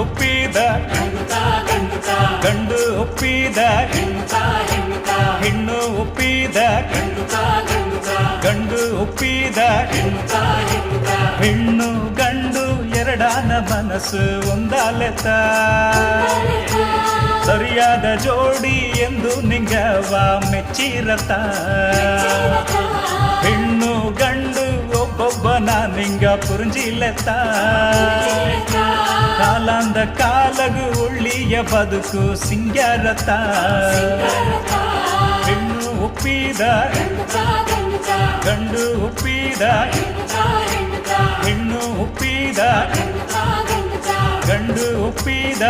ಒಪ್ಪಿದ ಗಂಡು ಒಪ್ಪಿದ ಹೆಣ್ಣು ಒಪ್ಪಿದ ಗಂಡು ಒಪ್ಪಿದ ಹೆಣ್ಣು ಗಂಡು ಎರಡಾನ ಮನಸ್ಸು ಒಂದಾಲೆತ ಸರಿಯಾದ ಜೋಡಿ ಎಂದು ನಿಂಗವ ಮೆಚ್ಚಿರತ ಹೆಣ್ಣು ಗಂಡು ಒಬ್ಬೊಬ್ಬನ ನಿಂಗ ಪುರಂಜಿಲೆತ ಕಾಲಾಂದ ಕಾಲಗು ಒಳ್ಳಿಯ ಬದುಕು ಸಿಂಗಾರತ ಹೆಣ್ಣು ಒಪ್ಪಿದ ಗಂಡು ಒಪ್ಪಿದ ಹೆಣ್ಣು ಒಪ್ಪಿದ ಗಂಡು ಒಪ್ಪಿದ